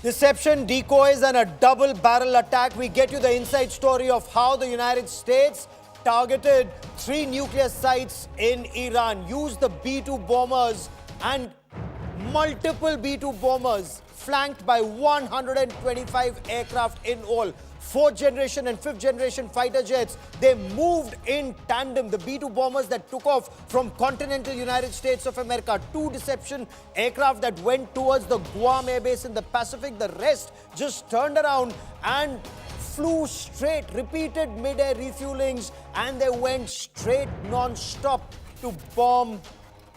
Deception, decoys, and a double-barrel attack. We get you the inside story of how the United States targeted 3 nuclear sites in Iran, used the B-2 bombers and multiple B-2 bombers flanked by 125 aircraft in all. 4th generation and 5th generation fighter jets, they moved in tandem. The B-2 bombers that took off from continental United States of America. 2 Deception aircraft that went towards the Guam Air Base in the Pacific. The rest just turned around and flew straight, repeated mid-air refuelings, and they went straight non-stop to bomb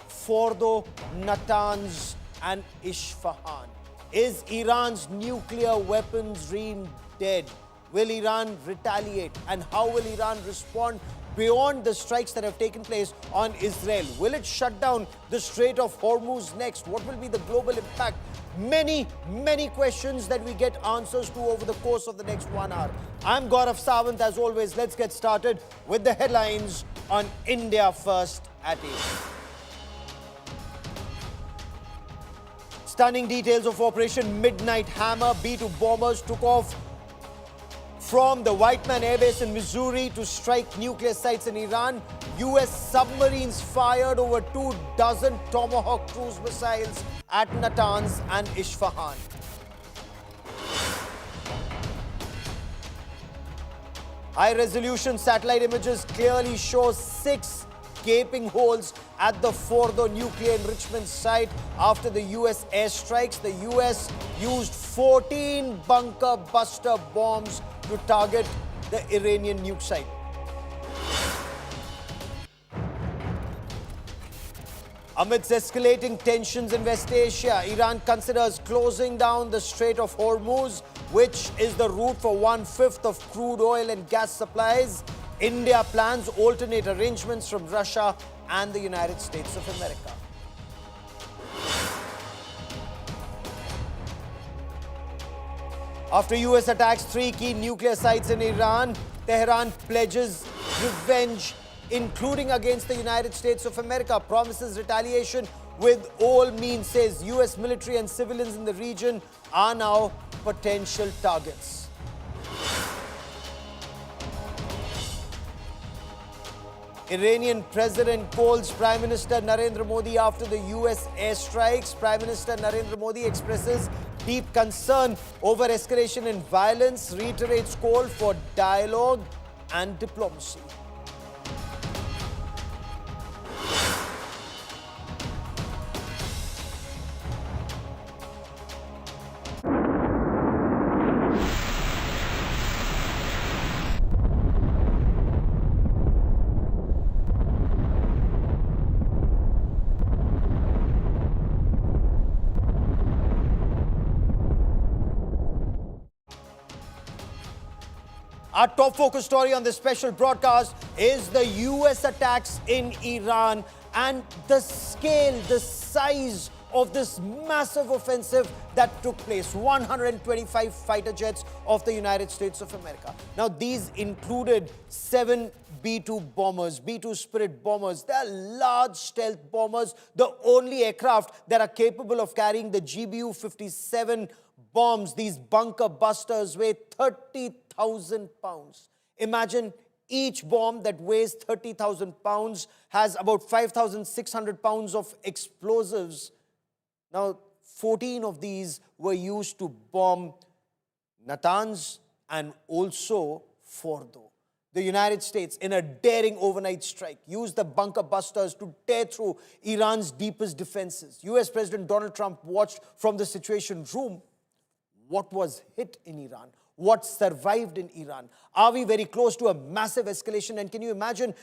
Fordo, Natanz, and Isfahan. Is Iran's nuclear weapons dream dead? Will Iran retaliate? And how will Iran respond beyond the strikes that have taken place on Israel? Will it shut down the Strait of Hormuz next? What will be the global impact? Many questions that we get answers to over the course of the next 1 hour. I'm Gaurav Sawant. As always, let's get started with the headlines on India First at 8. Stunning details of Operation Midnight Hammer. B-2 bombers took off from the Whiteman Air Base in Missouri to strike nuclear sites in Iran. US submarines fired over 24 Tomahawk cruise missiles at Natanz and Isfahan. High-resolution satellite images clearly show 6 gaping holes at the Fordo nuclear enrichment site after the US airstrikes. The US used 14 bunker buster bombs to target the Iranian nuke site. Amidst escalating tensions in West Asia, Iran considers closing down the Strait of Hormuz, which is the route for 1/5 of crude oil and gas supplies. India plans alternate arrangements from Russia and the United States of America. After US attacks 3 key nuclear sites in Iran, Tehran pledges revenge, including against the United States of America, promises retaliation with all means, says US military and civilians in the region are now potential targets. Iranian president calls Prime Minister Narendra Modi after the US airstrikes. Prime Minister Narendra Modi expresses deep concern over escalation in violence, reiterates call for dialogue and diplomacy. Our top focus story on this special broadcast is the US attacks in Iran and the scale, the size of this massive offensive that took place. 125 fighter jets of the United States of America. Now, these included 7 B-2 bombers, B-2 Spirit bombers. They are large stealth bombers, the only aircraft that are capable of carrying the GBU-57 bombs. These bunker busters weigh 30,000 pounds. Imagine each bomb that weighs 30,000 pounds has about 5,600 pounds of explosives. Now, 14 of these were used to bomb Natanz and also Fordo. The United States, in a daring overnight strike, used the bunker busters to tear through Iran's deepest defenses. US President Donald Trump watched from the Situation Room what was hit in Iran, what survived in Iran. Are we very close to a massive escalation? And can you imagine,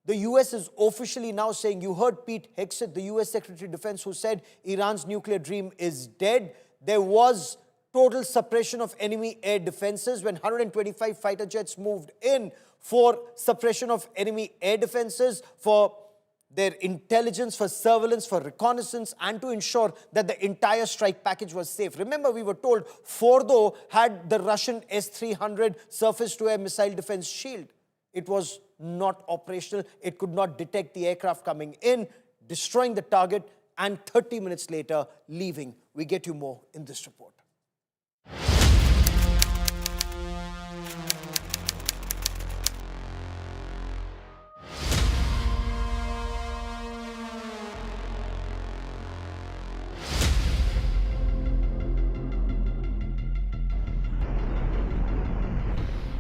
the US is officially now saying, you heard Pete Hegseth, the US Secretary of Defense, who said Iran's nuclear dream is dead. There was total suppression of enemy air defenses when 125 fighter jets moved in for suppression of enemy air defenses, for their intelligence, for surveillance, for reconnaissance, and to ensure that the entire strike package was safe. Remember, we were told Fordo had the Russian S-300 surface-to-air missile defense shield. It was not operational. It could not detect the aircraft coming in, destroying the target, and 30 minutes later, leaving. We get you more in this report.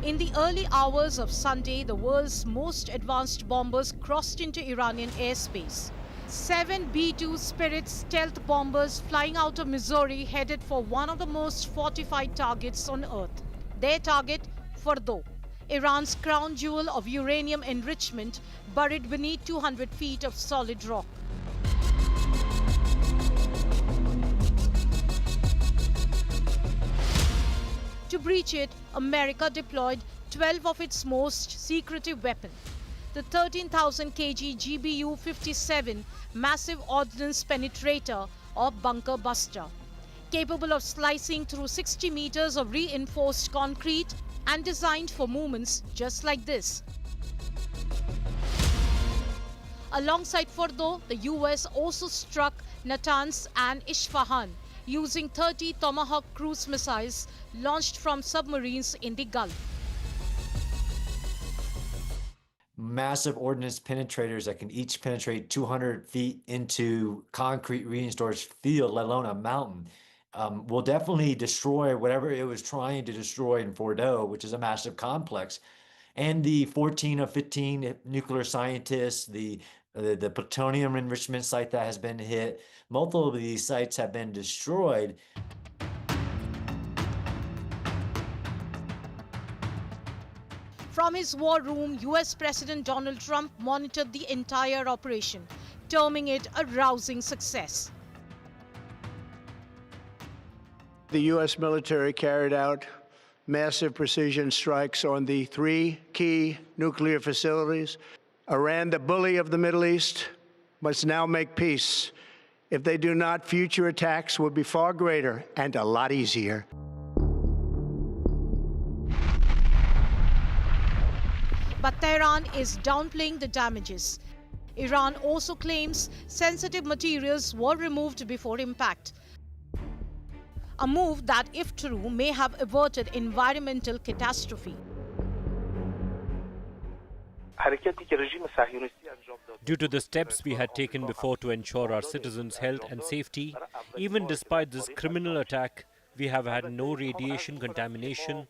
In the early hours of Sunday, the world's most advanced bombers crossed into Iranian airspace. 7 B-2 Spirit stealth bombers flying out of Missouri headed for one of the most fortified targets on Earth. Their target, Fordo, Iran's crown jewel of uranium enrichment buried beneath 200 feet of solid rock. To breach it, America deployed 12 of its most secretive weapons. The 13,000 kg GBU-57 massive ordnance penetrator or bunker buster, capable of slicing through 60 meters of reinforced concrete and designed for movements just like this. Alongside Fordo, the US also struck Natanz and Isfahan using 30 Tomahawk cruise missiles launched from submarines in the Gulf. Massive ordnance penetrators that can each penetrate 200 feet into concrete reinforced field, let alone a mountain, will definitely destroy whatever it was trying to destroy in Fordo, which is a massive complex. And the 14 of 15 nuclear scientists, the plutonium enrichment site that has been hit, multiple of these sites have been destroyed. From his war room, US President Donald Trump monitored the entire operation, terming it a rousing success. The U.S. military carried out massive precision strikes on the 3 key nuclear facilities. Iran, the bully of the Middle East, must now make peace. If they do not, future attacks will be far greater and a lot easier. But Tehran is downplaying the damages. Iran also claims sensitive materials were removed before impact. A move that, if true, may have averted environmental catastrophe. Due to the steps we had taken before to ensure our citizens' health and safety, even despite this criminal attack, we have had no radiation contamination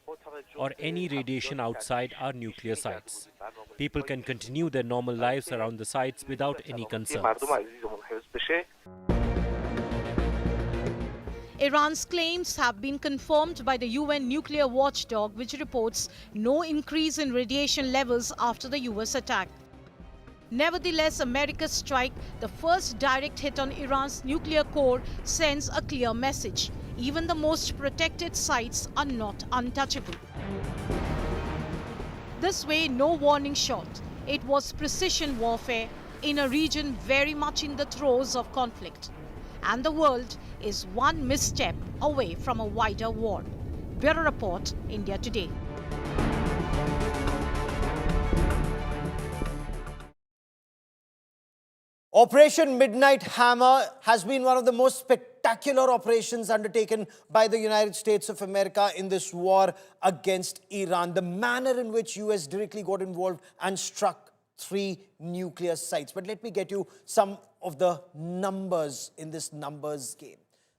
or any radiation outside our nuclear sites. People can continue their normal lives around the sites without any concerns. Iran's claims have been confirmed by the UN nuclear watchdog, which reports no increase in radiation levels after the US attack. Nevertheless, America's strike, the first direct hit on Iran's nuclear core, sends a clear message. Even the most protected sites are not untouchable. This way, no warning shot. It was precision warfare in a region very much in the throes of conflict. And the world is one misstep away from a wider war. Bureau Report, India Today. Operation Midnight Hammer has been one of the most spectacular operations undertaken by the United States of America in this war against Iran. The manner in which US directly got involved and struck 3 nuclear sites. But let me get you some of the numbers in this numbers game.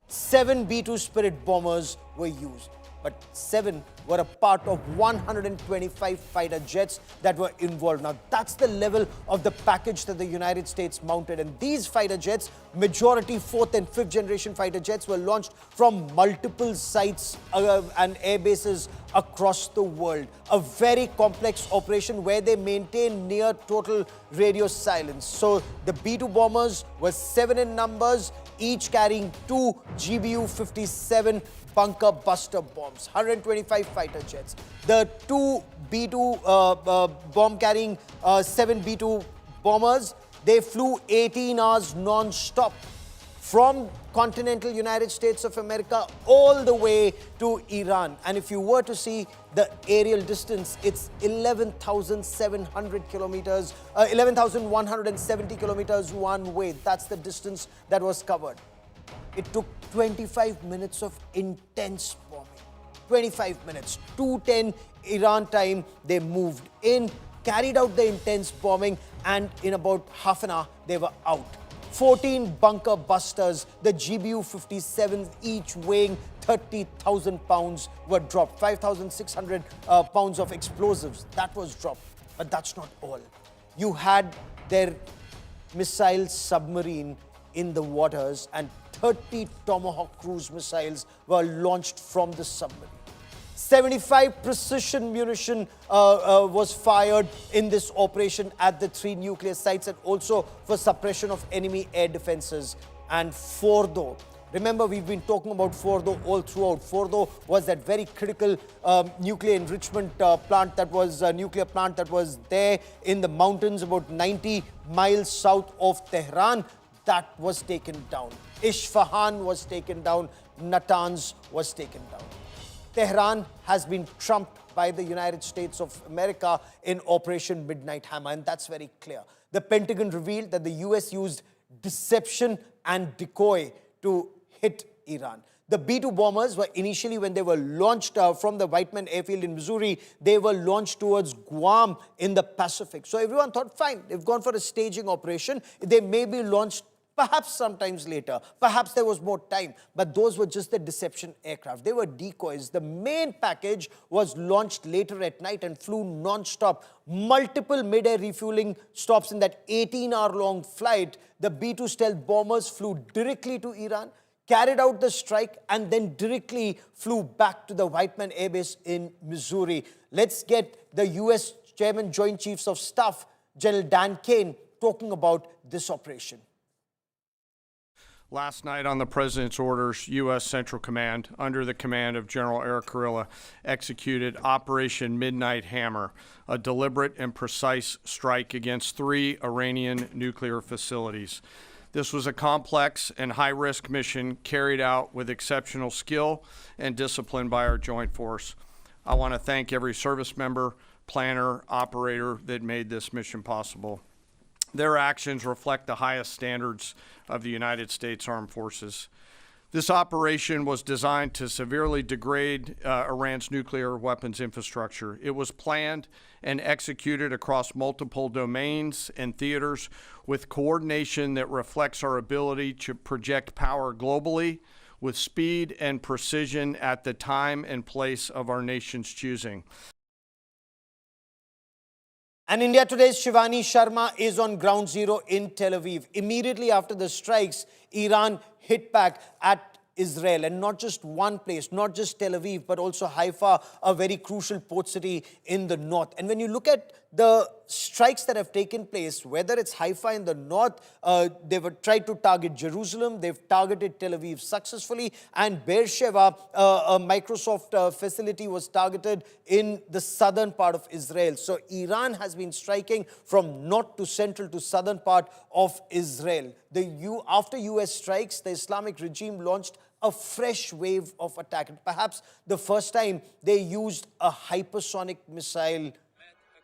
7 B-2 Spirit bombers were used, but 7 were a part of 125 fighter jets that were involved. Now, that's the level of the package that the United States mounted. And these fighter jets, majority 4th and 5th generation fighter jets, were launched from multiple sites and air bases across the world. A very complex operation where they maintain near total radio silence. So the B-2 bombers were 7 in numbers, each carrying 2 GBU-57 bunker buster bombs, 125 fighter jets. The 2 B-2 bomb-carrying 7 B-2 bombers, they flew 18 hours non-stop from continental United States of America all the way to Iran. And if you were to see the aerial distance, it's 11,700 kilometers, 11,170 kilometers one way. That's the distance that was covered. It took 25 minutes of intense bombing. 25 minutes, 2:10 Iran time, they moved in, carried out the intense bombing, and in about half an hour, they were out. 14 bunker busters, the GBU-57s, each weighing 30,000 pounds, were dropped. 5,600 pounds of explosives, that was dropped. But that's not all. You had their missile submarine in the waters, and 30 Tomahawk cruise missiles were launched from the submarine. 75 precision munition was fired in this operation at the 3 nuclear sites, and also for suppression of enemy air defenses. And Fordo, remember, we've been talking about Fordo all throughout. Fordo was that very critical nuclear enrichment plant that was nuclear plant that was there in the mountains about 90 miles south of Tehran. That was taken down. Isfahan was taken down. Natanz was taken down. Tehran has been trumped by the United States of America in Operation Midnight Hammer, and that's very clear. The Pentagon revealed that the US used deception and decoy to hit Iran. The B-2 bombers were initially, when they were launched from the Whiteman airfield in Missouri, they were launched towards Guam in the Pacific. So everyone thought, fine, they've gone for a staging operation. They may be launched perhaps sometimes later. Perhaps there was more time. But those were just the deception aircraft. They were decoys. The main package was launched later at night and flew non-stop. Multiple mid-air refueling stops in that 18-hour-long flight. The B-2 stealth bombers flew directly to Iran, carried out the strike, and then directly flew back to the Whiteman Air Base in Missouri. Let's get the US Chairman Joint Chiefs of Staff, General Dan Kane, talking about this operation. Last night, on the President's orders, U.S. Central Command, under the command of General Eric Kurilla, executed Operation Midnight Hammer, a deliberate and precise strike against 3 Iranian nuclear facilities. This was a complex and high-risk mission carried out with exceptional skill and discipline by our joint force. I want to thank every service member, planner, operator that made this mission possible. Their actions reflect the highest standards of the United States Armed Forces. This operation was designed to severely degrade Iran's nuclear weapons infrastructure. It was planned and executed across multiple domains and theaters with coordination that reflects our ability to project power globally with speed and precision at the time and place of our nation's choosing. And India Today's Shivani Sharma is on ground zero in Tel Aviv. Immediately after the strikes, Iran hit back at Israel, and not just one place, not just Tel Aviv, but also Haifa, a very crucial port city in the north. And when you look at the strikes that have taken place, whether it's Haifa in the north, they've tried to target Jerusalem, they've targeted Tel Aviv successfully, and Beersheba, a Microsoft facility, was targeted in the southern part of Israel. So Iran has been striking from north to central to southern part of Israel. After US strikes, the Islamic regime launched a fresh wave of attack. And perhaps the first time they used a hypersonic missile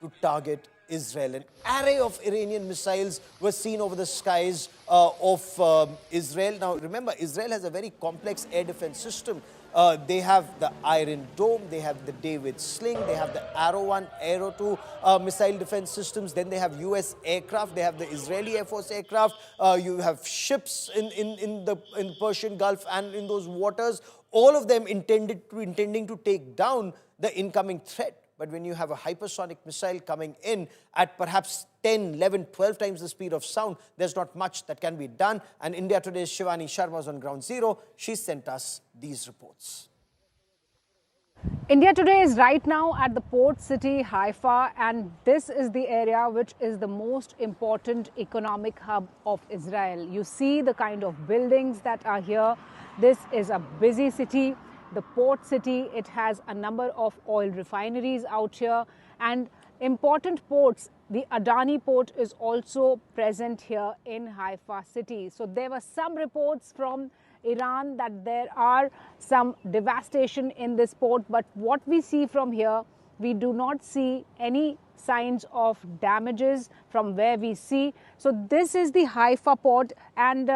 to target Israel. An array of Iranian missiles were seen over the skies of Israel. Now, remember, Israel has a very complex air defense system. They have the Iron Dome, they have the David Sling, they have the Arrow 1, Arrow 2 missile defense systems. Then they have US aircraft, they have the Israeli Air Force aircraft. You have ships in the Persian Gulf and in those waters. All of them intending to take down the incoming threat. But when you have a hypersonic missile coming in at perhaps 10, 11, 12 times the speed of sound, there's not much that can be done. And India Today's Shivani Sharma is on ground zero. She sent us these reports. India Today is right now at the port city Haifa, and this is the area which is the most important economic hub of Israel. You see the kind of buildings that are here. This is a busy city. The port city, it has a number of oil refineries out here, and important ports. The Adani port is also present here in Haifa city. So there were some reports from Iran that there are some devastation in this port, but what we see from here, we do not see any signs of damages from where we see. So this is the Haifa port, and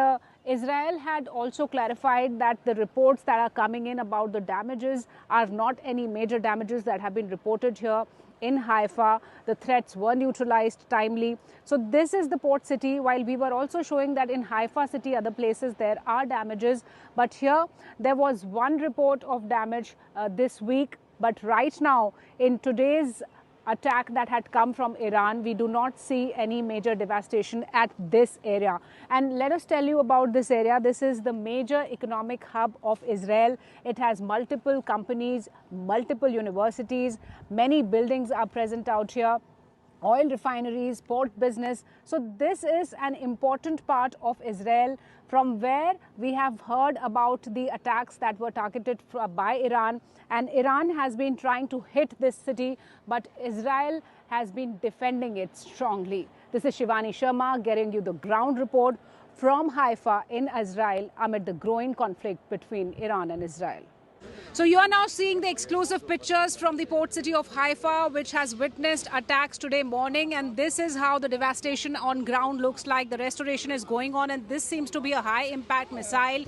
Israel had also clarified that the reports that are coming in about the damages are not any major damages that have been reported here. in Haifa. The threats were neutralized timely. So this is the port city. While we were also showing that in Haifa city, other places, there are damages. But here, there was one report of damage this week. But right now, in today's attack that had come from Iran, we do not see any major devastation at this area. And let us tell you about this area. This is the major economic hub of Israel. It has multiple companies, multiple universities, many buildings are present out here, oil refineries, port business. So this is an important part of Israel from where we have heard about the attacks that were targeted by Iran. And Iran has been trying to hit this city, but Israel has been defending it strongly. This is Shivani Sharma getting you the ground report from Haifa in Israel amid the growing conflict between Iran and Israel. So you are now seeing the exclusive pictures from the port city of Haifa, which has witnessed attacks today morning. And this is how the devastation on ground looks like. The restoration is going on, and this seems to be a high-impact missile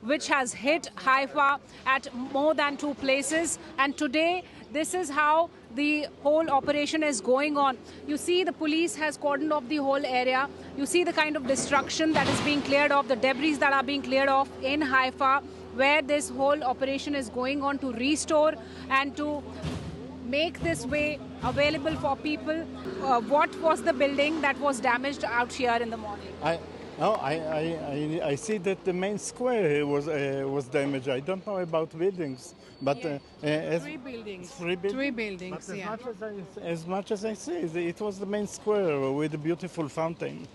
which has hit Haifa at more than 2 places. And today, this is how the whole operation is going on. You see the police has cordoned off the whole area. You see the kind of destruction that is being cleared off, the debris that are being cleared off in Haifa, where this whole operation is going on to restore and to make this way available for people. What was the building that was damaged out here in the morning? I see that the main square was damaged. I don't know about buildings, but Three buildings. Three buildings. But Yeah. as much as I see, it was the main square with a beautiful fountain.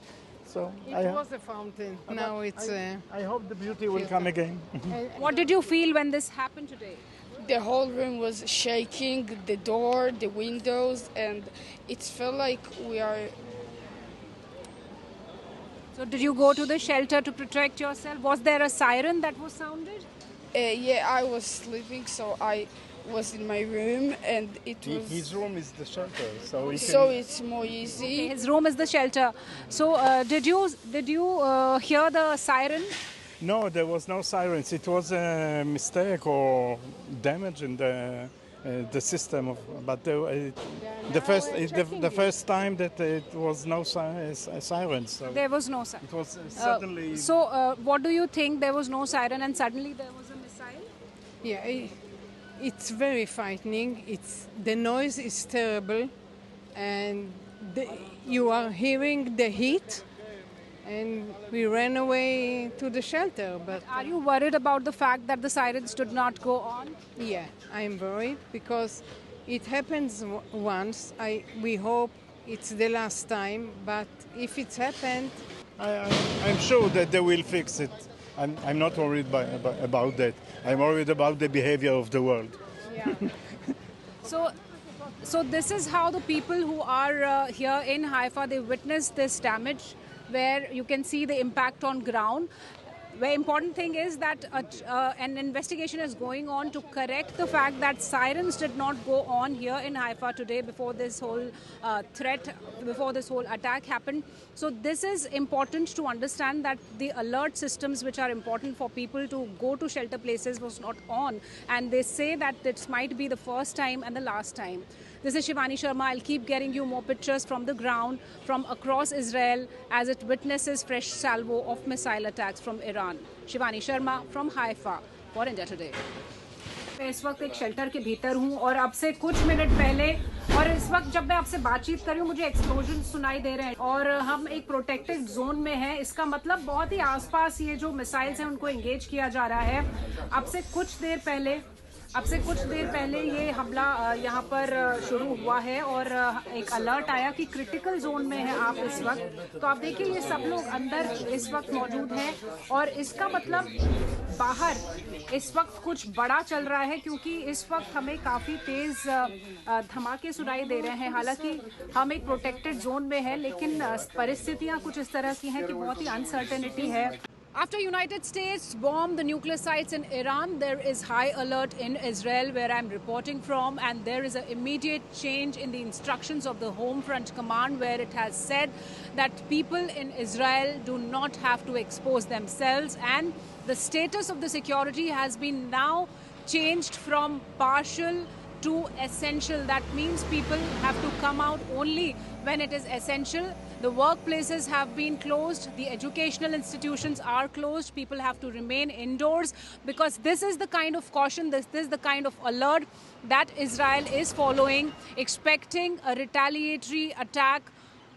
So It was a fountain. Now it's. I hope the beauty will come again. What did you feel when this happened today? The whole room was shaking, the door, the windows, and it felt like we are. So did you go to the shelter to protect yourself? Was there a siren that was sounded? Yeah, I was sleeping, so I was in my room, and it was. His room is the shelter, so he So can, it's more easy. Okay, his room is the shelter. So did you hear the siren? No, there was no sirens. It was a mistake or damage in the system of. But the first time that it was no sirens. So There was no siren. it was suddenly. So what do you think? There was no siren and suddenly there was a missile? Yeah, it's very frightening. The noise is terrible, and you are hearing the heat. And we ran away to the shelter. But Are you worried about the fact that the sirens did not go on? yeah, I'm worried because it happens once. We hope it's the last time. But if it's happened, I'm sure that they will fix it. I'm not worried about that. I'm worried about the behavior of the world. Yeah. So this is how the people who are here in Haifa, they witnessed this damage, where you can see the impact on ground. The important thing is that an investigation is going on to correct the fact that sirens did not go on here in Haifa today before this whole before this whole attack happened. So this is important to understand that the alert systems which are important for people to go to shelter places was not on. And they say that this might be the first time and the last time. This is Shivani Sharma. I'll keep getting you more pictures from the ground, from across Israel, as it witnesses fresh salvo of missile attacks from Iran. Shivani Sharma from Haifa for India Today. मैं इस वक्त एक shelter के भीतर हूँ और अब से कुछ मिनट पहले और इस वक्त जब मैं आपसे बातचीत कर रही हूँ मुझे एक्सप्लोजन सुनाई दे रहे हैं और हम एक प्रोटेक्टेड जोन में हैं. इसका मतलब बहुत ही आसपास ये जो मिसाइल्स हैं उनको एंगेज किया जा रहा है. अब से कुछ देर पहले ये हमला यहाँ पर शुरू हुआ है और एक अलर्ट आया कि क्रिटिकल जोन में है आप इस वक्त. तो आप देखिए ये सब लोग अंदर इस वक्त मौजूद हैं और इसका मतलब बाहर इस वक्त कुछ बड़ा चल रहा है क्योंकि इस वक्त हमें काफ़ी तेज़ धमाके सुनाई दे रहे हैं. हालांकि हम एक प्रोटेक्टेड जोन में है लेकिन परिस्थितियाँ कुछ इस तरह की हैं कि बहुत ही अनसर्टेनिटी है. After United States bombed the nuclear sites in Iran, there is high alert in Israel where I'm reporting from, and there is an immediate change in the instructions of the Home Front Command where it has said that people in Israel do not have to expose themselves, and the status of the security has been now changed from partial to essential. That means people have to come out only when it is essential. The workplaces have been closed, the educational institutions are closed, people have to remain indoors, because this is the kind of caution, this is the kind of alert that Israel is following, expecting a retaliatory attack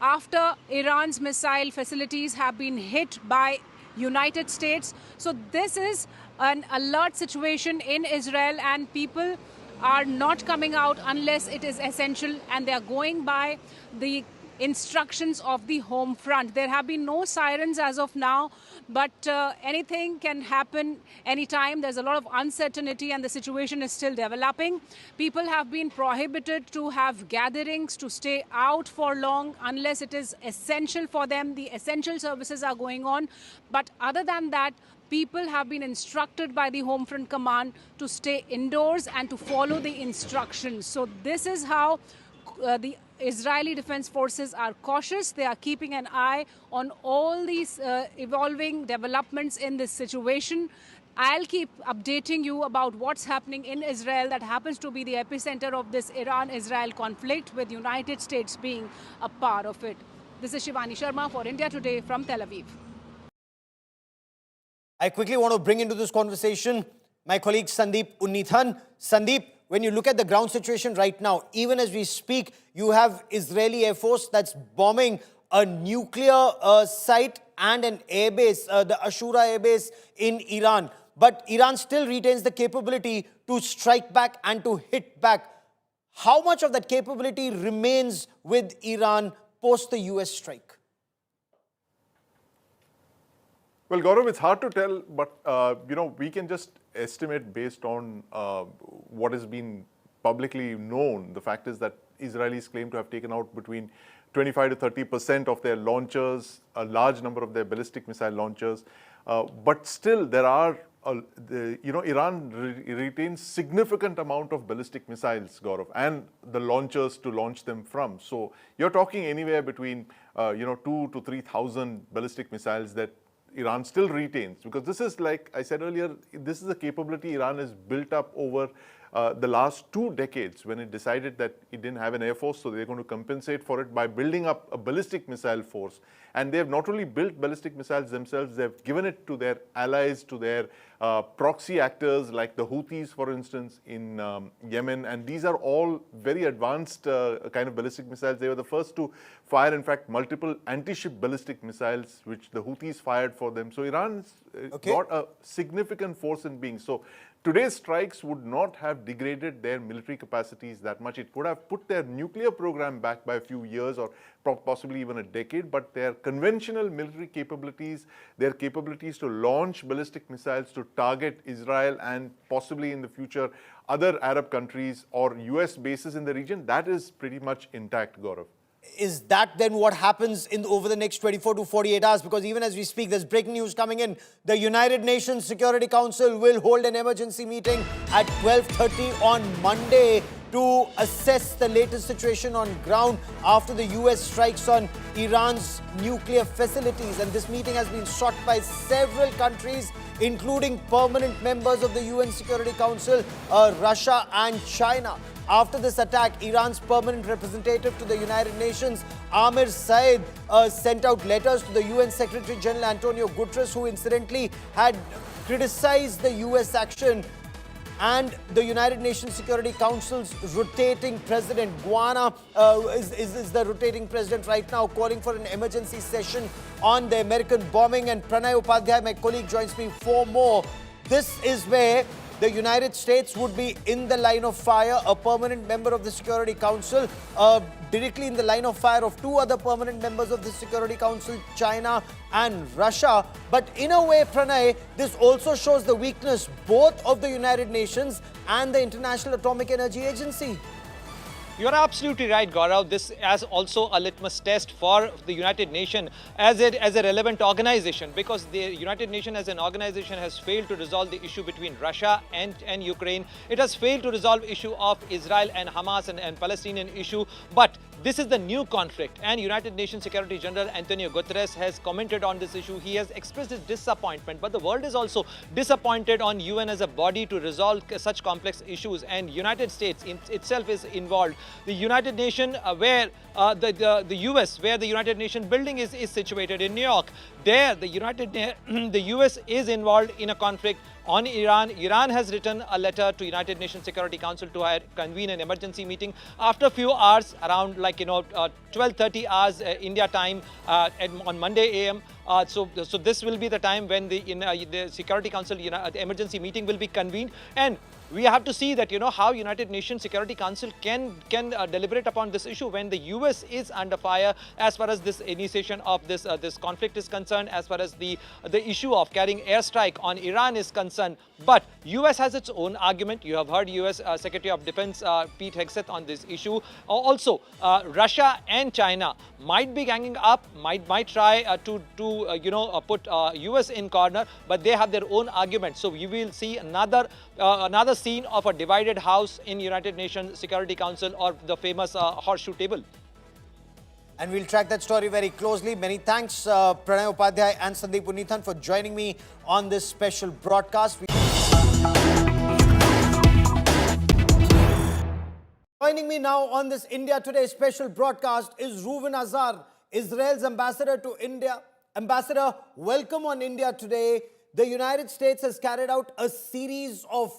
after Iran's missile facilities have been hit by United States. So this is an alert situation in Israel, and people are not coming out unless it is essential, and they are going by the instructions of the home front. There have been no sirens as of now, but anything can happen anytime. There's a lot of uncertainty and the situation is still developing. People have been prohibited to have gatherings, to stay out for long unless it is essential for them. The essential services are going on, but other than that, people have been instructed by the Home Front Command to stay indoors and to follow the instructions. So this is how the Israeli Defense Forces are cautious. They are keeping an eye on all these evolving developments in this situation. I'll keep updating you about what's happening in Israel. That happens to be the epicenter of this Iran-Israel conflict, with United States being a part of it. This is Shivani Sharma for India Today from Tel Aviv. I quickly want to bring into this conversation my colleague Sandeep Unnithan. Sandeep, when you look at the ground situation right now, even as we speak, you have Israeli Air Force that's bombing a nuclear site and an airbase, the Ashura airbase in Iran. But Iran still retains the capability to strike back and to hit back. How much of that capability remains with Iran post the US strike? Well, Gaurav, it's hard to tell, but we can just estimate based on what has been publicly known. The fact is that Israelis claim to have taken out between 25 to 30% of their launchers, a large number of their ballistic missile launchers. But still, there are, Iran retains significant amount of ballistic missiles, Gaurav, and the launchers to launch them from. So you're talking anywhere between 2,000 to 3,000 ballistic missiles that Iran still retains, because this is, like I said earlier, this is a capability Iran has built up over the last 2 decades, when it decided that it didn't have an air force, so they're going to compensate for it by building up a ballistic missile force. And they have not only built ballistic missiles themselves, they've given it to their allies, to their proxy actors like the Houthis, for instance, in Yemen. And these are all very advanced kind of ballistic missiles. They were the first to fire, in fact, multiple anti-ship ballistic missiles, which the Houthis fired for them. So Iran's got a significant force in being. So today's strikes would not have degraded their military capacities that much. It would have put their nuclear program back by a few years or possibly even a decade, but their conventional military capabilities, their capabilities to launch ballistic missiles to target Israel and possibly in the future other Arab countries or US bases in the region, that is pretty much intact, Gaurav. Is that then what happens over the next 24 to 48 hours? Because even as we speak, there's breaking news coming in. The United Nations Security Council will hold an emergency meeting at 12:30 on Monday to assess the latest situation on ground after the US strikes on Iran's nuclear facilities. And this meeting has been sought by several countries, including permanent members of the UN Security Council, Russia and China. After this attack, Iran's permanent representative to the United Nations, Amir Said, sent out letters to the UN Secretary General Antonio Guterres, who incidentally had criticized the US action, and the United Nations Security Council's rotating president, Guana, is the rotating president right now, calling for an emergency session on the American bombing. And Pranay Upadhyay, my colleague, joins me for more. This is where the United States would be in the line of fire, a permanent member of the Security Council, directly in the line of fire of 2 other permanent members of the Security Council, China and Russia. But in a way, Pranay, this also shows the weakness both of the United Nations and the International Atomic Energy Agency. You're absolutely right, Gaurav. This is also a litmus test for the United Nations as a relevant organization, because the United Nations as an organization has failed to resolve the issue between Russia and Ukraine. It has failed to resolve issue of Israel and Hamas and Palestinian issue. But this is the new conflict, and United Nations Secretary General Antonio Guterres has commented on this issue. He has expressed his disappointment, but the world is also disappointed on UN as a body to resolve such complex issues, and United States itself is involved. The United Nations, where the US, where the United Nations building is situated in New York, there the the US is involved in a conflict on Iran. Iran has written a letter to United Nations Security Council to convene an emergency meeting after a few hours, around 12:30 hours India time on Monday AM. So this will be the time when the Security Council the emergency meeting will be convened, and we have to see that how United Nations Security Council can deliberate upon this issue when the US is under fire as far as this initiation of this conflict is concerned, as far as the issue of carrying airstrike on Iran is concerned. But US has its own argument. You have heard US Secretary of Defense Pete Hegseth on this issue. Also, Russia and China might be ganging up, might try to put US in corner, but they have their own argument. So you will see another scene of a divided house in United Nations Security Council, or the famous horseshoe table. And we'll track that story very closely. Many thanks, Pranay Upadhyay and Sandeep Punithan, for joining me on this special broadcast. Joining me now on this India Today special broadcast is Reuven Azar, Israel's ambassador to India. Ambassador, welcome on India Today. The United States has carried out a series of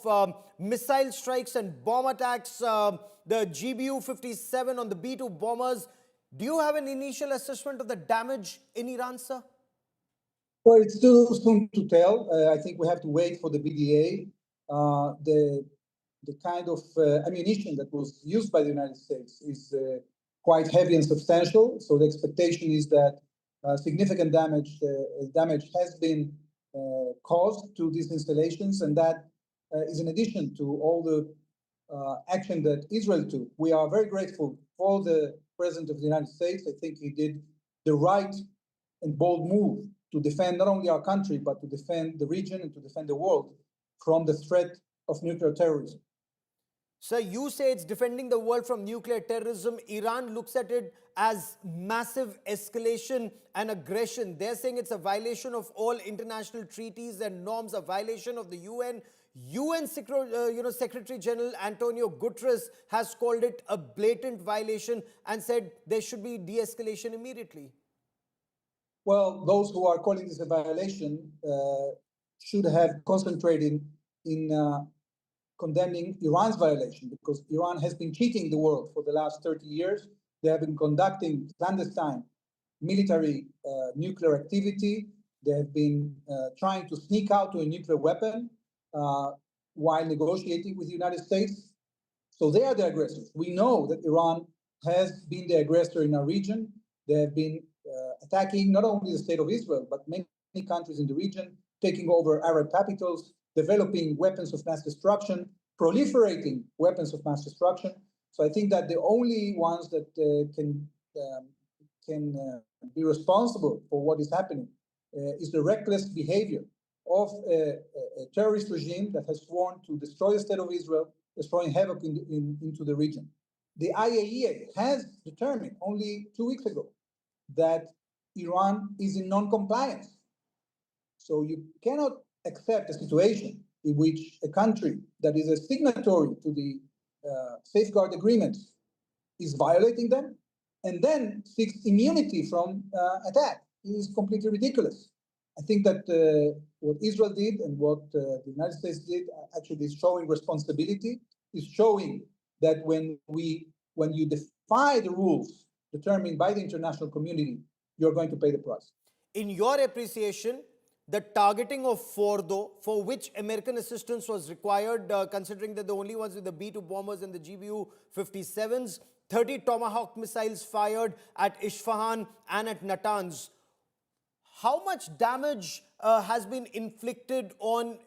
missile strikes and bomb attacks, the GBU-57 on the B-2 bombers. Do you have an initial assessment of the damage in Iran, sir? Well, it's still soon to tell. I think we have to wait for the BDA. The kind of ammunition that was used by the United States is quite heavy and substantial. So the expectation is that significant damage has been caused to these installations, and that is in addition to all the action that Israel took. We are very grateful for the President of the United States. I think he did the right and bold move to defend not only our country, but to defend the region and to defend the world from the threat of nuclear terrorism. Sir, you say it's defending the world from nuclear terrorism. Iran looks at it as massive escalation and aggression. They're saying it's a violation of all international treaties and norms, a violation of the UN. Secretary General Antonio Guterres has called it a blatant violation and said there should be de-escalation immediately. Well, those who are calling this a violation should have concentrated in condemning Iran's violation, because Iran has been cheating the world for the last 30 years. They have been conducting clandestine military nuclear activity. They have been trying to sneak out to a nuclear weapon while negotiating with the United States. So they are the aggressors. We know that Iran has been the aggressor in our region. They have been attacking not only the state of Israel, but many countries in the region, taking over Arab capitals, developing weapons of mass destruction, proliferating weapons of mass destruction. So I think that the only ones that can be responsible for what is happening is the reckless behavior of a terrorist regime that has sworn to destroy the state of Israel, destroying havoc into the region. The IAEA has determined only 2 weeks ago that Iran is in non-compliance. So you cannot accept a situation in which a country that is a signatory to the safeguard agreements is violating them and then seeks immunity from attack. It is completely ridiculous. I think that what Israel did and what the United States did actually is showing responsibility, is showing that when you defy the rules determined by the international community, you're going to pay the price. In your appreciation, the targeting of Fordo, for which American assistance was required, considering that the only ones with the B-2 bombers and the GBU-57s, 30 Tomahawk missiles fired at Isfahan and at Natanz. How much damage has been inflicted on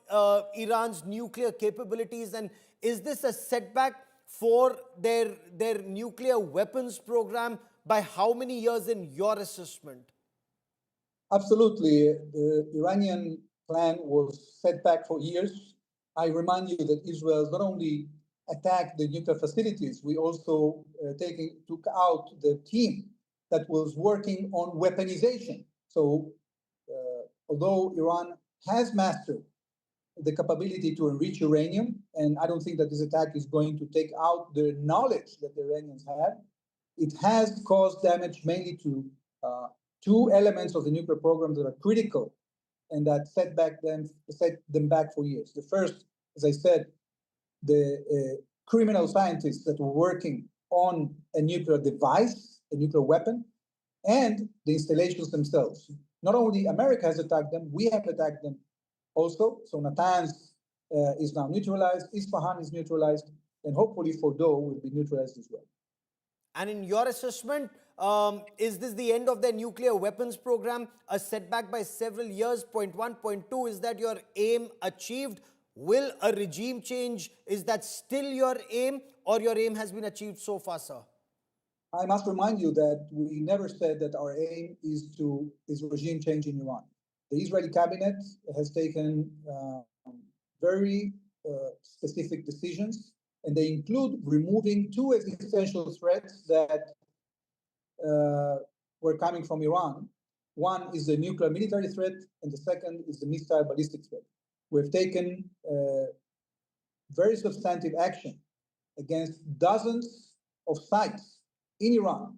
Iran's nuclear capabilities, and is this a setback for their nuclear weapons program? By how many years in your assessment? Absolutely. The Iranian plan was set back for years. I remind you that Israel not only attack the nuclear facilities, we also took out the team that was working on weaponization. So although Iran has mastered the capability to enrich uranium, and I don't think that this attack is going to take out the knowledge that the Iranians have, it has caused damage mainly to two elements of the nuclear program that are critical and that set them back for years. The first, as I said, the criminal scientists that were working on a nuclear device, a nuclear weapon, and the installations themselves. Not only America has attacked them, we have attacked them also. So Natanz is now neutralized, Isfahan is neutralized, and hopefully Fordow will be neutralized as well. And in your assessment, is this the end of their nuclear weapons program? A setback by several years? Point one. Point two, is that your aim achieved? Will a regime change, is that still your aim, or your aim has been achieved so far, sir? I must remind you that we never said that our aim is regime change in Iran. The Israeli cabinet has taken very specific decisions, and they include removing two existential threats that were coming from Iran. One is the nuclear military threat, and the second is the missile ballistic threat. We've taken very substantive action against dozens of sites in Iran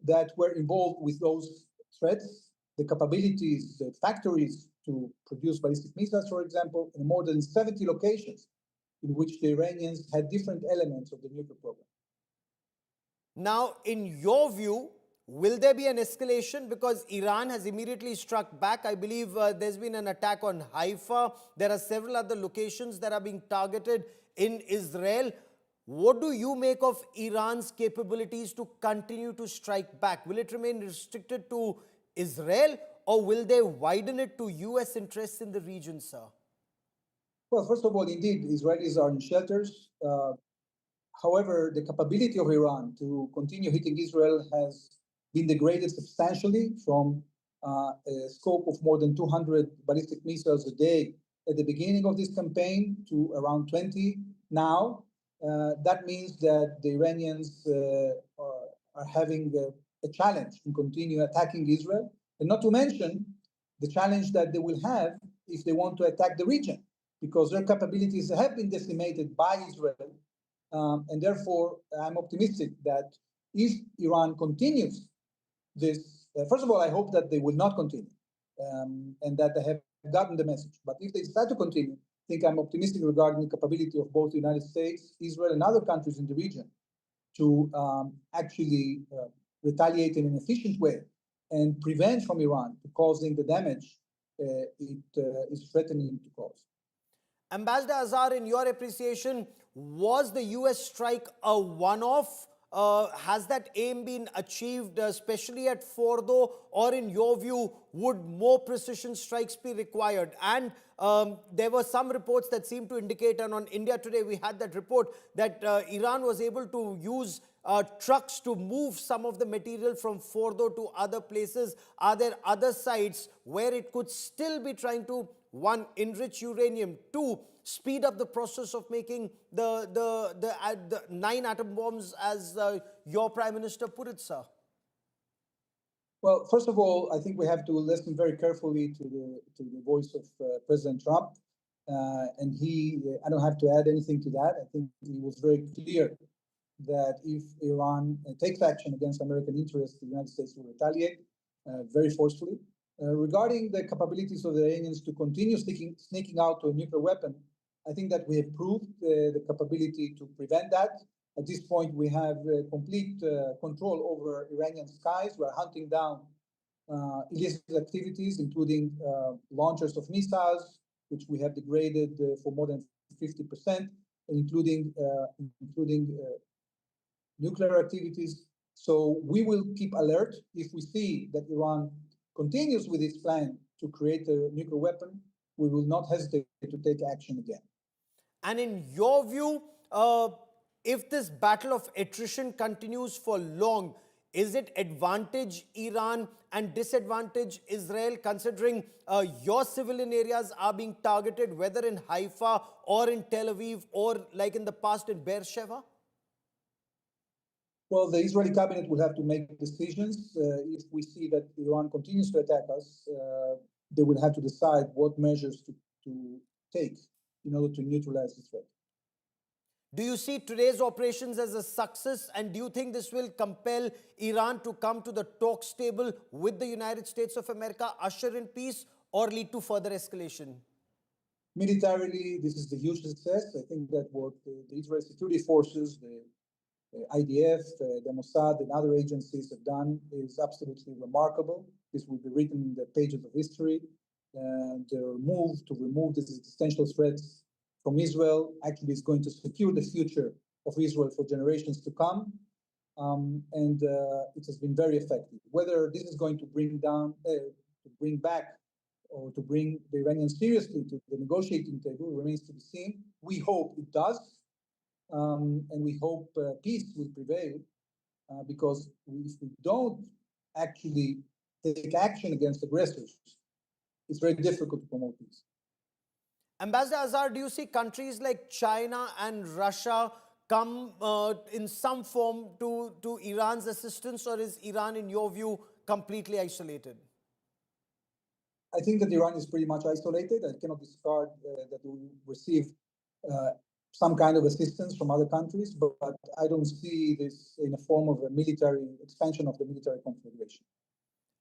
that were involved with those threats, the capabilities, the factories to produce ballistic missiles, for example, in more than 70 locations in which the Iranians had different elements of the nuclear program. Now, in your view, will there be an escalation? Because Iran has immediately struck back. I believe there's been an attack on Haifa. There are several other locations that are being targeted in Israel. What do you make of Iran's capabilities to continue to strike back? Will it remain restricted to Israel, or will they widen it to US interests in the region, sir? Well, first of all, indeed, Israelis are in shelters. However, the capability of Iran to continue hitting Israel has been degraded substantially from a scope of more than 200 ballistic missiles a day at the beginning of this campaign to around 20 now. That means that the Iranians are having a challenge in continue attacking Israel, and not to mention the challenge that they will have if they want to attack the region, because their capabilities have been decimated by Israel. And therefore, I'm optimistic that if Iran continues this, first of all, I hope that they will not continue and that they have gotten the message. But if they decide to continue, I think I'm optimistic regarding the capability of both the United States, Israel, and other countries in the region to actually retaliate in an efficient way and prevent from Iran causing the damage it is threatening to cause. Ambassador Azhar, in your appreciation, was the US strike a one-off? Has that aim been achieved, especially at Fordo, or in your view, would more precision strikes be required? And there were some reports that seemed to indicate, and on India Today we had that report, that Iran was able to use trucks to move some of the material from Fordo to other places. Are there other sites where it could still be trying to, one, enrich uranium, two, speed up the process of making the 9 atom bombs, as your Prime Minister put it, sir? Well, first of all, I think we have to listen very carefully to the voice of President Trump. And I don't have to add anything to that. I think he was very clear that if Iran takes action against American interests, the United States will retaliate very forcefully. Regarding the capabilities of the Iranians to continue sneaking out to a nuclear weapon, I think that we have proved the capability to prevent that. At this point, we have complete control over Iranian skies. We are hunting down illicit activities, including launchers of missiles, which we have degraded for more than 50%, including nuclear activities. So we will keep alert. If we see that Iran continues with its plan to create a nuclear weapon, we will not hesitate to take action again. And in your view, if this battle of attrition continues for long, Is it advantage Iran and disadvantage Israel, considering your civilian areas are being targeted, whether in Haifa or in Tel Aviv or like in the past in Beersheba? Well, the Israeli cabinet will have to make decisions. If we see that Iran continues to attack us, they will have to decide what measures to take in order to neutralize this threat. Do you see today's operations as a success, and do you think this will compel Iran to come to the talks table with the United States of America, usher in peace, or lead to further escalation? Militarily, this is the huge success. I think that what the Israeli security forces, the IDF, the Mossad, and other agencies have done is absolutely remarkable. This will be written in the pages of history. And their move to remove these existential threats from Israel actually is going to secure the future of Israel for generations to come. And it has been very effective. Whether this is going to bring back or to bring the Iranians seriously to the negotiating table remains to be seen. We hope it does. And we hope peace will prevail, because if we don't actually take action against aggressors, it's very difficult to promote peace. Ambassador Azhar, do you see countries like China and Russia come in some form to Iran's assistance, or is Iran, in your view, completely isolated? I think that Iran is pretty much isolated. I cannot discard that we will receive some kind of assistance from other countries, but I don't see this in a form of a military expansion of the military confederation.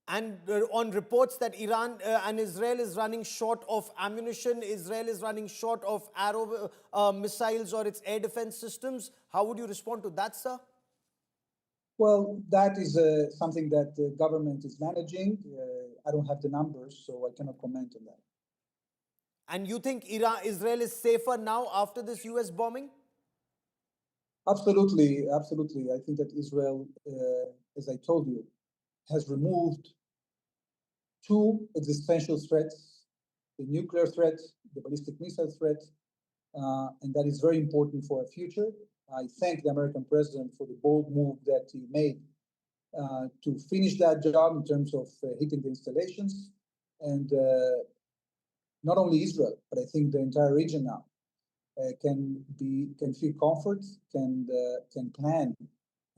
And on reports that Iran and Israel is running short of ammunition, Israel is running short of Arrow missiles or its air defense systems, how would you respond to that, sir? Well, that is something that the government is managing. I don't have the numbers, so I cannot comment on that. And you think Israel is safer now after this US bombing? Absolutely, absolutely. I think that Israel, as I told you, has removed two existential threats, the nuclear threat, the ballistic missile threat, and that is very important for our future. I thank the American president for the bold move that he made to finish that job in terms of hitting the installations. And not only Israel, but I think the entire region now can feel comfort, can plan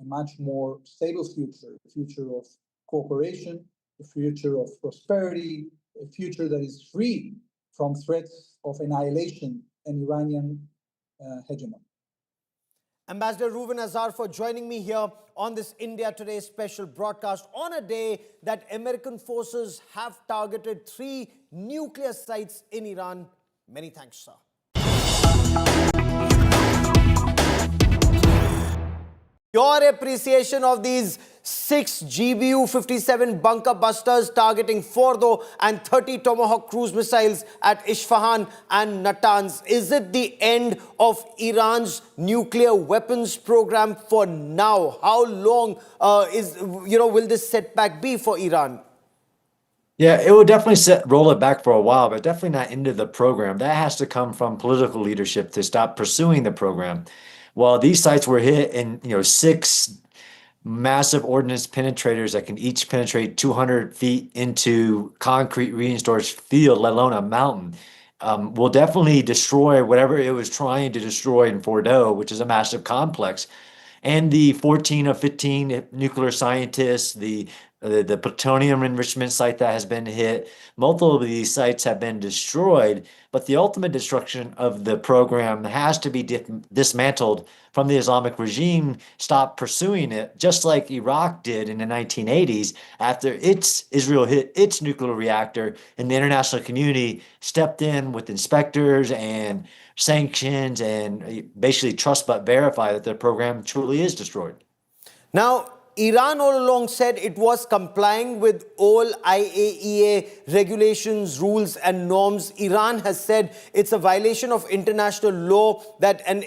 a much more stable future, a future of cooperation, a future of prosperity, a future that is free from threats of annihilation and Iranian hegemony. Ambassador Reuven Azhar, for joining me here on this India Today special broadcast on a day that American forces have targeted 3 nuclear sites in Iran. Many thanks, sir. Your appreciation of these 6 GBU-57 bunker busters targeting Fordo and 30 Tomahawk cruise missiles at Isfahan and Natanz. Is it the end of Iran's nuclear weapons program for now? How long will this setback be for Iran? Yeah, it will definitely roll it back for a while, but definitely not into the program. That has to come from political leadership to stop pursuing the program. Well, these sites were hit in 6 massive ordnance penetrators that can each penetrate 200 feet into concrete reinforced field, let alone a mountain. Will definitely destroy whatever it was trying to destroy in Fordo, which is a massive complex. And the 14 or 15 nuclear scientists, the plutonium enrichment site that has been hit, multiple of these sites have been destroyed, but the ultimate destruction of the program has to be dismantled from the Islamic regime, stop pursuing it, just like Iraq did in the 1980s after Israel hit its nuclear reactor, and the international community stepped in with inspectors and sanctions and basically trust but verify that the program truly is destroyed. Now, Iran all along said it was complying with all IAEA regulations, rules and norms. Iran has said it's a violation of international law that an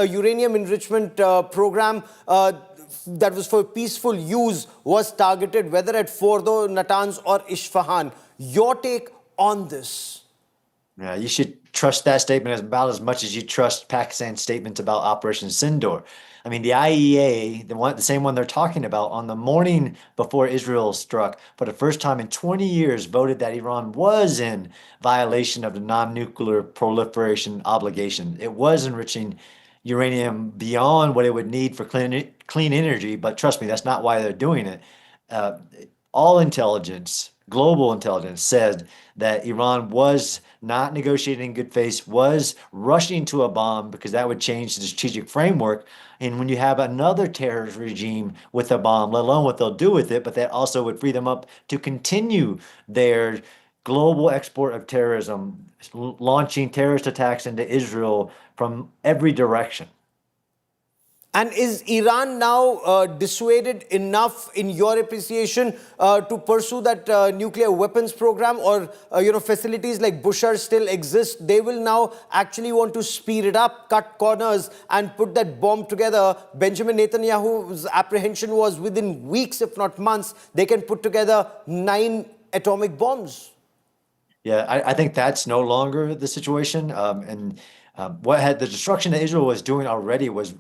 uranium enrichment program that was for peaceful use was targeted, whether at Fordo, Natanz or Isfahan. Your take on this? Yeah, you should trust that statement as about as much as you trust Pakistan's statements about Operation Sindoor. I mean, the IEA, the same one they're talking about, on the morning before Israel struck, for the first time in 20 years, voted that Iran was in violation of the non-nuclear proliferation obligation. It was enriching uranium beyond what it would need for clean energy, but trust me, that's not why they're doing it. Uh, all intelligence, global intelligence, said that Iran was not negotiating in good faith, was rushing to a bomb because that would change the strategic framework. And when you have another terrorist regime with a bomb, let alone what they'll do with it, but that also would free them up to continue their global export of terrorism, launching terrorist attacks into Israel from every direction. And is Iran now dissuaded enough, in your appreciation, to pursue that nuclear weapons program, or facilities like Bushehr still exist? They will now actually want to speed it up, cut corners, and put that bomb together. Benjamin Netanyahu's apprehension was within weeks, if not months, they can put together 9 atomic bombs. Yeah, I think that's no longer the situation. What had the destruction that Israel was doing already was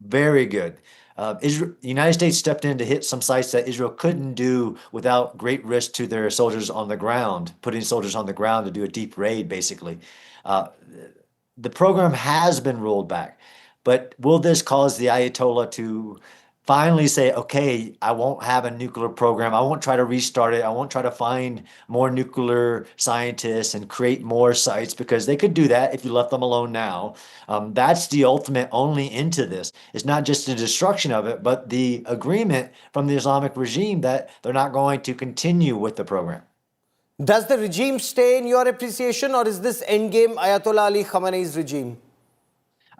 very good. The United States stepped in to hit some sites that Israel couldn't do without great risk to their soldiers on the ground, putting soldiers on the ground to do a deep raid, basically. The program has been rolled back, but will this cause the Ayatollah to finally say, okay, I won't have a nuclear program. I won't try to restart it. I won't try to find more nuclear scientists and create more sites, because they could do that if you left them alone now. That's the ultimate only into this. It's not just the destruction of it, but the agreement from the Islamic regime that they're not going to continue with the program. Does the regime stay, in your appreciation, or is this endgame Ayatollah Ali Khamenei's regime?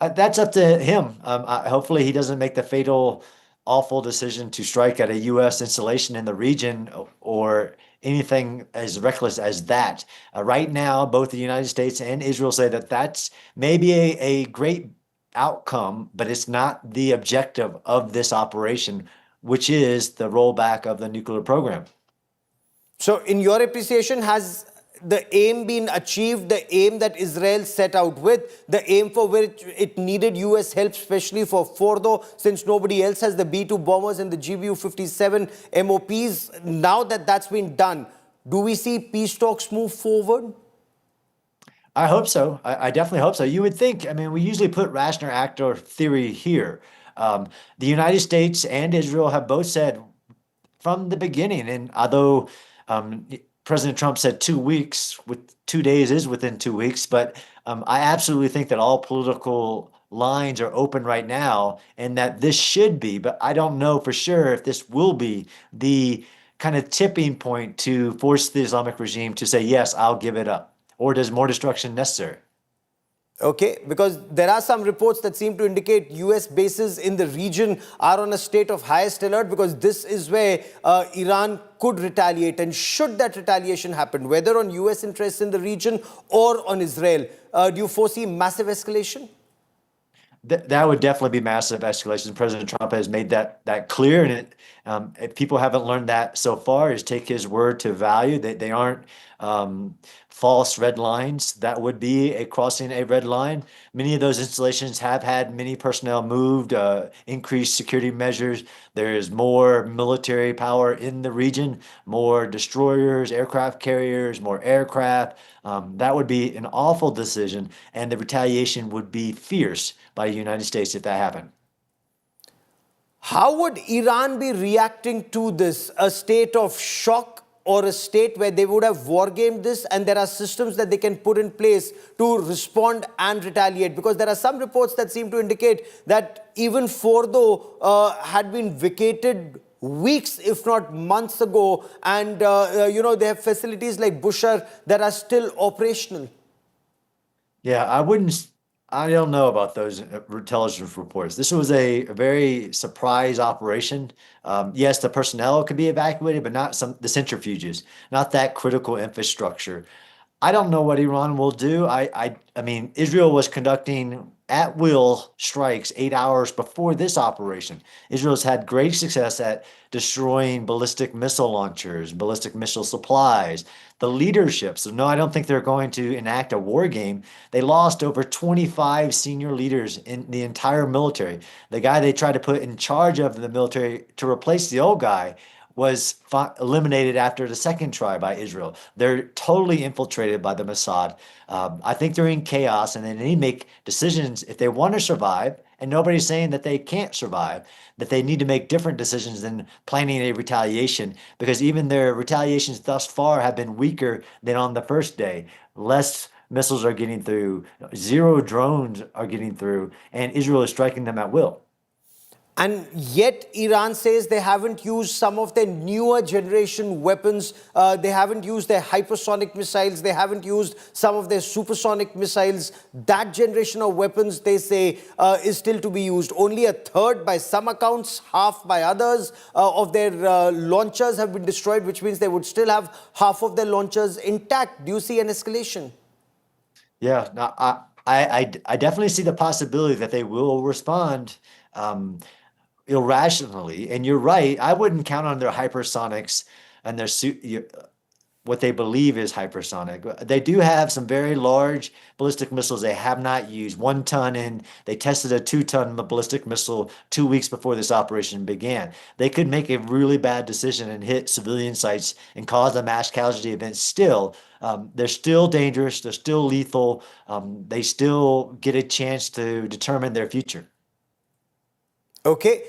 That's up to him. Hopefully he doesn't make the fatal, awful decision to strike at a U.S. installation in the region or anything as reckless as that. Right now, both the United States and Israel say that that's maybe a great outcome, but it's not the objective of this operation, which is the rollback of the nuclear program. So, in your appreciation, has the aim been achieved, the aim that Israel set out with, the aim for which it needed US help, especially for Fordo, since nobody else has the B-2 bombers and the GBU-57 MOPs? Now that that's been done, do we see peace talks move forward? I hope so. I definitely hope so. You would think, I mean, we usually put rational actor theory here. The United States and Israel have both said from the beginning, and although President Trump said 2 weeks, with 2 days is within 2 weeks, but I absolutely think that all political lines are open right now, and that this should be, but I don't know for sure if this will be the kind of tipping point to force the Islamic regime to say, yes, I'll give it up, or does more destruction necessary? Okay, because there are some reports that seem to indicate US bases in the region are on a state of highest alert, because this is where Iran could retaliate. And should that retaliation happen, whether on US interests in the region or on Israel, do you foresee massive escalation? That would definitely be massive escalation. President Trump has made that clear, and if people haven't learned that so far, is take his word to value. They aren't false red lines. That would be crossing a red line. Many of those installations have had many personnel moved, increased security measures. There is more military power in the region, more destroyers, aircraft carriers, more aircraft. That would be an awful decision, and the retaliation would be fierce by the United States if that happened. How would Iran be reacting to this? A state of shock, or a state where they would have wargamed this and there are systems that they can put in place to respond and retaliate? Because there are some reports that seem to indicate that even Fordo had been vacated weeks, if not months ago, and they have facilities like Bushehr that are still operational. Yeah, I don't know about those intelligence reports. This was a very surprise operation. Yes, the personnel could be evacuated, but not the centrifuges, not that critical infrastructure. I don't know what Iran will do. I mean, Israel was conducting at will strikes 8 hours before this operation. Israel's had great success at destroying ballistic missile launchers, ballistic missile supplies, the leadership. So no, I don't think they're going to enact a war game. They lost over 25 senior leaders in the entire military. The guy they tried to put in charge of the military to replace the old guy was eliminated after the second try by Israel. They're totally infiltrated by the Mossad. I think they're in chaos, and they need to make decisions if they want to survive. And nobody's saying that they can't survive, that they need to make different decisions than planning a retaliation, because even their retaliations thus far have been weaker than on the first day. Less missiles are getting through, zero drones are getting through, and Israel is striking them at will. And yet Iran says they haven't used some of their newer generation weapons. They haven't used their hypersonic missiles. They haven't used some of their supersonic missiles. That generation of weapons, they say, is still to be used. Only a third by some accounts, half by others of their launchers have been destroyed, which means they would still have half of their launchers intact. Do you see an escalation? Yeah, no, I definitely see the possibility that they will respond irrationally. And you're right, I wouldn't count on their hypersonics and their what they believe is hypersonic. They do have some very large ballistic missiles they have not used. 1 ton, and they tested a 2-ton ballistic missile 2 weeks before this operation began. They could make a really bad decision and hit civilian sites and cause a mass casualty event still. They're still dangerous. They're still lethal. They still get a chance to determine their future. Okay.